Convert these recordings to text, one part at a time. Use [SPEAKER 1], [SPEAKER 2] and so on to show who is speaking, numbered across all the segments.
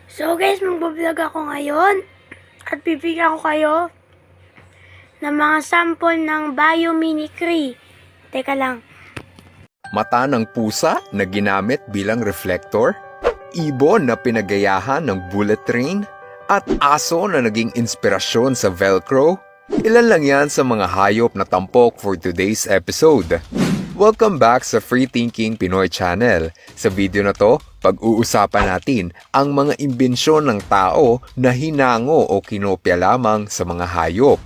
[SPEAKER 1] So guys, magbablog ako ngayon at bibigyan ko kayo ng mga sample ng biomimicry. Teka lang.
[SPEAKER 2] Mata ng pusa na ginamit bilang reflector, ibon na pinagayahan ng bullet train, at aso na naging inspirasyon sa Velcro. Ilan lang yan sa mga hayop na tampok for today's episode. Welcome back sa Free Thinking Pinoy Channel. Sa video na to, pag-uusapan natin ang mga imbensyon ng tao na hinango o kinopya lamang sa mga hayop.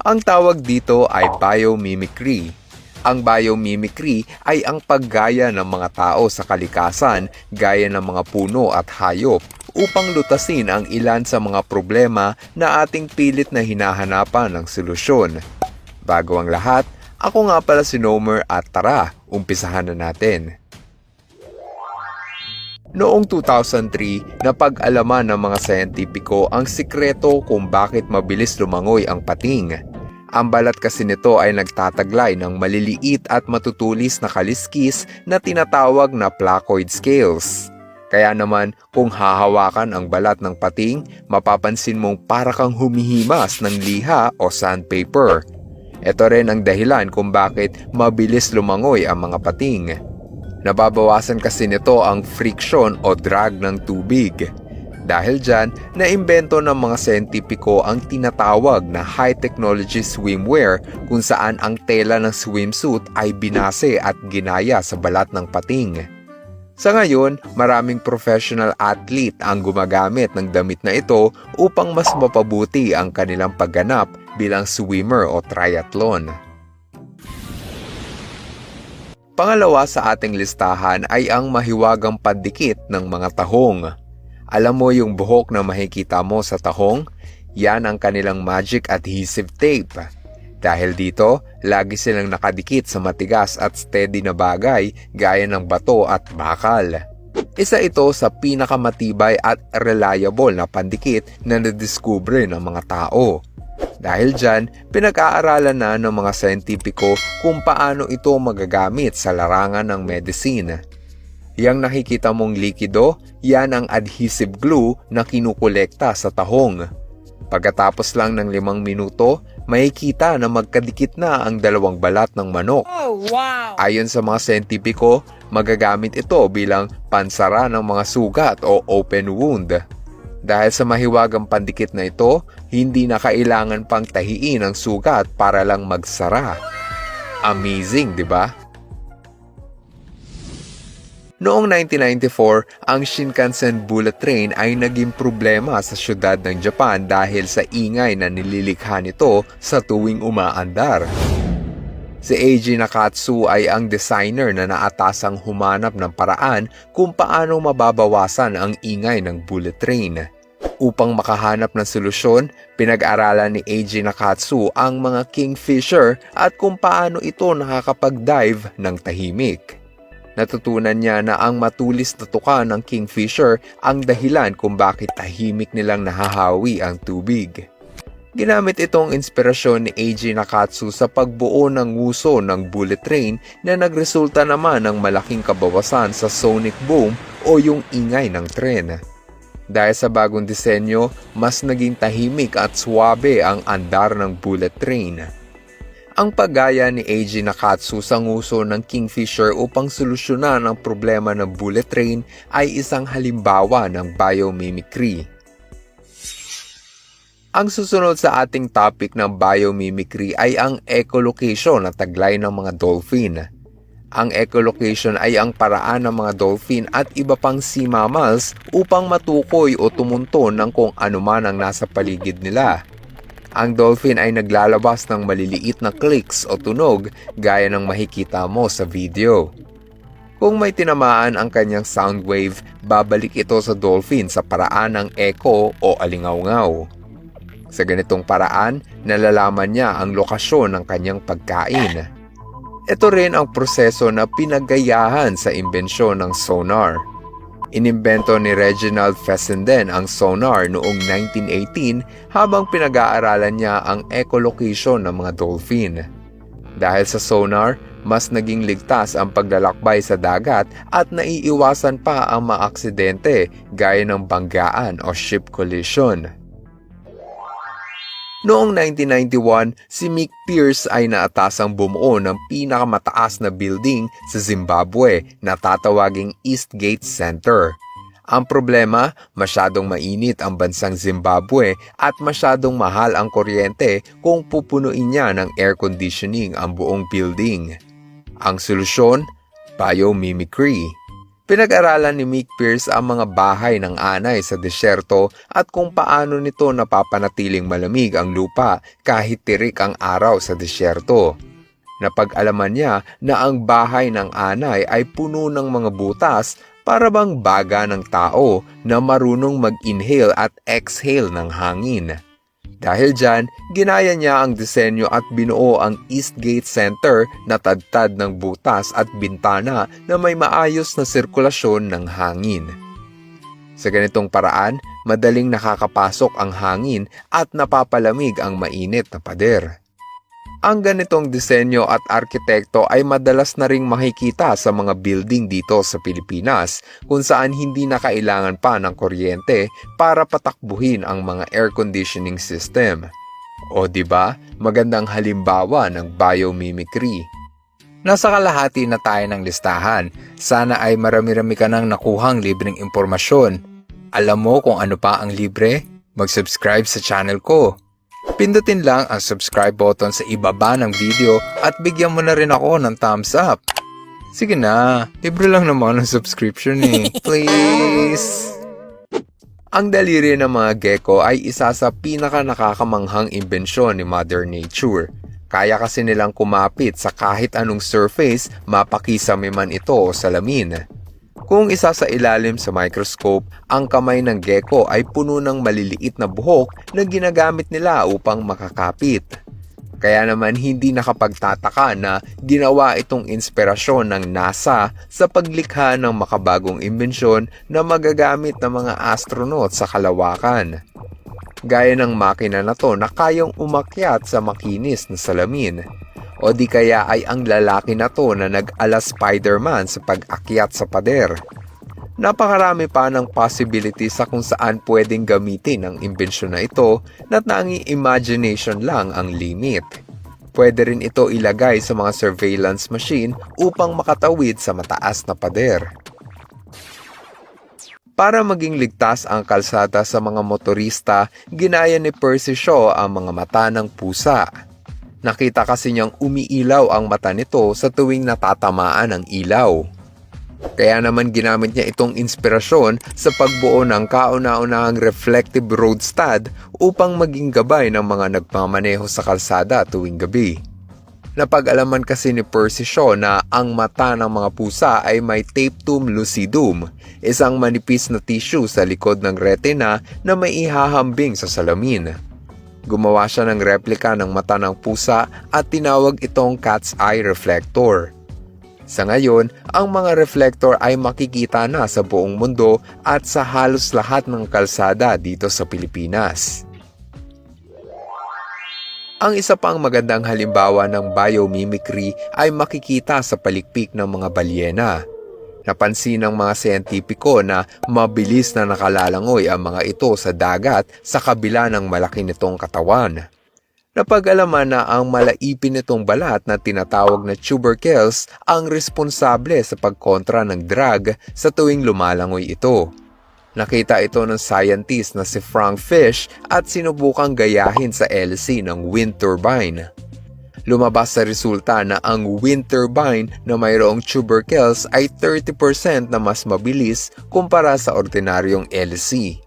[SPEAKER 2] Ang tawag dito ay biomimicry. Ang biomimicry ay ang paggaya ng mga tao sa kalikasan gaya ng mga puno at hayop upang lutasin ang ilan sa mga problema na ating pilit na hinahanapan ng solusyon. Bago ang lahat, ako nga pala si Nomer at tara, umpisahan na natin. Noong 2003, napag-alaman ng mga siyentipiko ang sikreto kung bakit mabilis lumangoy ang pating. Ang balat kasi nito ay nagtataglay ng maliliit at matutulis na kaliskis na tinatawag na placoid scales. Kaya naman, kung hahawakan ang balat ng pating, mapapansin mong para kang humihimas ng liha o sandpaper. Ito rin ang dahilan kung bakit mabilis lumangoy ang mga pating. Nababawasan kasi nito ang friction o drag ng tubig. Dahil dyan, naimbento ng mga siyentipiko ang tinatawag na high-technology swimwear kung saan ang tela ng swimsuit ay binase at ginaya sa balat ng pating. Sa ngayon, maraming professional athlete ang gumagamit ng damit na ito upang mas mapabuti ang kanilang pagganap bilang swimmer o triathlon. Pangalawa sa ating listahan ay ang mahiwagang pandikit ng mga tahong. Alam mo yung buhok na makikita mo sa tahong? Yan ang kanilang magic adhesive tape. Dahil dito, lagi silang nakadikit sa matigas at steady na bagay gaya ng bato at bakal. Isa ito sa pinakamatibay at reliable na pandikit na nadiskubre ng mga tao. Dahil dyan, pinag-aaralan na ng mga siyentipiko kung paano ito magagamit sa larangan ng medicine. Yang nakikita mong likido, yan ang adhesive glue na kinukolekta sa tahong. Pagkatapos lang ng 5 minuto, makikita na magkadikit na ang dalawang balat ng manok.
[SPEAKER 1] Oh, wow!
[SPEAKER 2] Ayon sa mga siyentipiko, magagamit ito bilang pansara ng mga sugat o open wound. Dahil sa mahiwagang pandikit na ito, hindi na kailangan pang tahiin ang sugat para lang magsara. Amazing, di ba? Noong 1994, ang Shinkansen bullet train ay naging problema sa syudad ng Japan dahil sa ingay na nililikha nito sa tuwing umaandar. Si Eiji Nakatsu ay ang designer na naatasang humanap ng paraan kung paano mababawasan ang ingay ng bullet train. Upang makahanap ng solusyon, pinag-aralan ni Eiji Nakatsu ang mga kingfisher at kung paano ito nakakapag-dive ng tahimik. Natutunan niya na ang matulis na tuka ng kingfisher ang dahilan kung bakit tahimik nilang nahahawi ang tubig. Ginamit itong inspirasyon ni Eiji Nakatsu sa pagbuo ng nguso ng bullet train na nagresulta naman ng malaking kabawasan sa sonic boom o yung ingay ng tren. Dahil sa bagong disenyo, mas naging tahimik at suwabe ang andar ng bullet train. Ang paggaya ni Eiji Nakatsu sa nguso ng kingfisher upang solusyonan ang problema ng bullet train ay isang halimbawa ng biomimicry. Ang susunod sa ating topic ng biomimicry ay ang echolocation na taglay ng mga dolphin. Ang echolocation ay ang paraan ng mga dolphin at iba pang sea mammals upang matukoy o tumunton ng kung anuman ang nasa paligid nila. Ang dolphin ay naglalabas ng maliliit na clicks o tunog gaya ng makikita mo sa video. Kung may tinamaan ang kanyang sound wave, babalik ito sa dolphin sa paraan ng echo o alingaw-ngaw. Sa ganitong paraan, nalalaman niya ang lokasyon ng kanyang pagkain. Ito rin ang proseso na pinagayahan sa imbensyon ng sonar. Inimbento ni Reginald Fessenden ang sonar noong 1918 habang pinag-aaralan niya ang echolocation ng mga dolphin. Dahil sa sonar, mas naging ligtas ang paglalakbay sa dagat at naiiwasan pa ang mga aksidente gaya ng banggaan o ship collision. Noong 1991, si Mick Pierce ay naatasang bumuo ng pinakamataas na building sa Zimbabwe na tatawaging Eastgate Center. Ang problema, masyadong mainit ang bansang Zimbabwe at masyadong mahal ang kuryente kung pupunuin niya ng air conditioning ang buong building. Ang solusyon, biomimicry. Pinag-aralan ni Mick Pierce ang mga bahay ng anay sa desyerto at kung paano nito napapanatiling malamig ang lupa kahit tirik ang araw sa desyerto. Napag-alaman niya na ang bahay ng anay ay puno ng mga butas para bang baga ng tao na marunong mag-inhale at exhale ng hangin. Dahil dyan, ginaya niya ang disenyo at binuo ang Eastgate Center na tadtad ng butas at bintana na may maayos na sirkulasyon ng hangin. Sa ganitong paraan, madaling nakakapasok ang hangin at napapalamig ang mainit na pader. Ang ganitong disenyo at arkitekto ay madalas na ring makikita sa mga building dito sa Pilipinas kung saan hindi na kailangan pa ng kuryente para patakbuhin ang mga air conditioning system. O diba, magandang halimbawa ng biomimicry. Nasa kalahati na tayo ng listahan. Sana ay marami-rami ka nang nakuhang libreng impormasyon. Alam mo kung ano pa ang libre? Mag-subscribe sa channel ko. Pindutin lang ang subscribe button sa ibaba ng video at bigyan mo na rin ako ng thumbs up. Sige na, libre lang naman ang subscription Please! Ang daliri ng mga gecko ay isa sa pinaka nakakamanghang imbensyon ni Mother Nature. Kaya kasi nilang kumapit sa kahit anong surface, mapakisame man ito o salamin. Kung isa sa ilalim sa microscope, ang kamay ng gecko ay puno ng maliliit na buhok na ginagamit nila upang makakapit. Kaya naman hindi nakapagtataka na ginawa itong inspirasyon ng NASA sa paglikha ng makabagong imbensyon na magagamit ng mga astronaut sa kalawakan. Gaya ng makina na to na kayang umakyat sa makinis na salamin. O di kaya ay ang lalaki na to na nag-ala Spider-Man sa pag-akyat sa pader. Napakarami pa ng possibility sa kung saan pwedeng gamitin ang imbensyon na ito na tanging imagination lang ang limit. Pwede rin ito ilagay sa mga surveillance machine upang makatawid sa mataas na pader. Para maging ligtas ang kalsada sa mga motorista, ginaya ni Percy Shaw ang mga mata ng pusa. Nakita kasi niyang umiilaw ang mata nito sa tuwing natatamaan ng ilaw. Kaya naman ginamit niya itong inspirasyon sa pagbuo ng kauna-unahang reflective road stud upang maging gabay ng mga nagmamaneho sa kalsada tuwing gabi. Napag-alaman kasi ni Percy Shaw na ang mata ng mga pusa ay may tapetum lucidum, isang manipis na tissue sa likod ng retina na may ihahambing sa salamin. Gumawa siya ng replika ng mata ng pusa at tinawag itong cat's eye reflector. Sa ngayon, ang mga reflector ay makikita na sa buong mundo at sa halos lahat ng kalsada dito sa Pilipinas. Ang isa pang magandang halimbawa ng biomimicry ay makikita sa palikpik ng mga balyena. Napansin ng mga siyentipiko na mabilis na nakalalangoy ang mga ito sa dagat sa kabila ng malaki nitong katawan. Napag-alaman na ang malaipin nitong balat na tinatawag na tubercles ang responsable sa pagkontra ng drug sa tuwing lumalangoy ito. Nakita ito ng scientist na si Frank Fish at sinubukang gayahin sa LC ng wind turbine. Lumabas sa resulta na ang wind turbine na mayroong tubercles ay 30% na mas mabilis kumpara sa ordinaryong LC.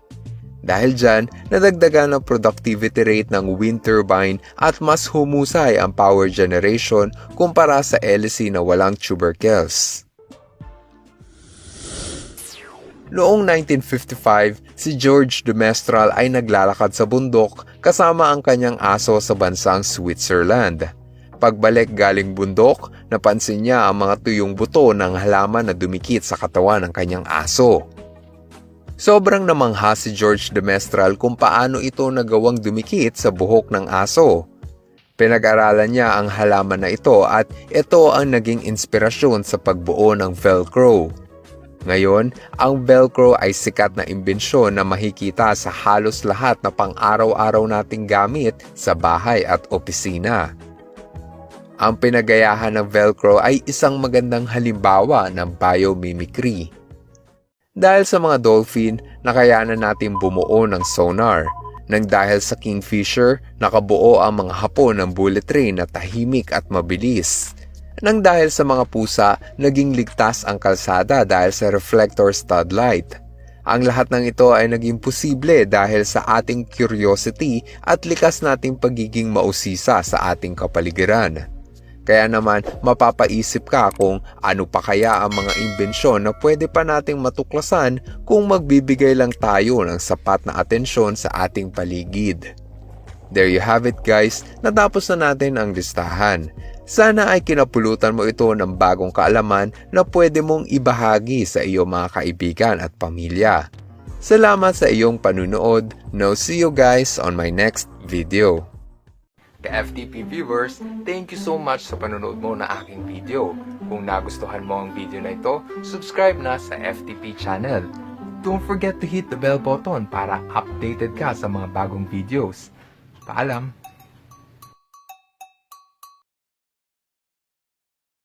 [SPEAKER 2] Dahil dyan, nadagdagan ang productivity rate ng wind turbine at mas humusay ang power generation kumpara sa LC na walang tubercles. Noong 1955, si George de Mestral ay naglalakad sa bundok kasama ang kanyang aso sa bansang Switzerland. Pagbalik galing bundok, napansin niya ang mga tuyong buto ng halaman na dumikit sa katawan ng kanyang aso. Sobrang namangha si George de Mestral kung paano ito nagawang dumikit sa buhok ng aso. Pinag-aralan niya ang halaman na ito at ito ang naging inspirasyon sa pagbuo ng Velcro. Ngayon, ang Velcro ay sikat na imbensyon na makikita sa halos lahat na pang-araw-araw nating gamit sa bahay at opisina. Ang pinagayahan ng Velcro ay isang magandang halimbawa ng biomimicry. Dahil sa mga dolphin, nakayanan natin bumuo ng sonar. Nang dahil sa kingfisher, nakabuo ang mga hapon ng bullet train na tahimik at mabilis. Nang dahil sa mga pusa, naging ligtas ang kalsada dahil sa reflector stud light. Ang lahat ng ito ay naging posible dahil sa ating curiosity at likas nating pagiging mausisa sa ating kapaligiran. Kaya naman, mapapaisip ka kung ano pa kaya ang mga imbensyon na pwede pa nating matuklasan kung magbibigay lang tayo ng sapat na atensyon sa ating paligid. There you have it guys, natapos na natin ang listahan. Sana ay kinapulutan mo ito ng bagong kaalaman na pwede mong ibahagi sa iyong mga kaibigan at pamilya. Salamat sa iyong panunood. Now see you guys on my next video. Ka-FTP viewers, thank you so much sa panunood mo na aking video. Kung nagustuhan mo ang video na ito, subscribe na sa FTP channel. Don't forget to hit the bell button para updated ka sa mga bagong videos. Paalam!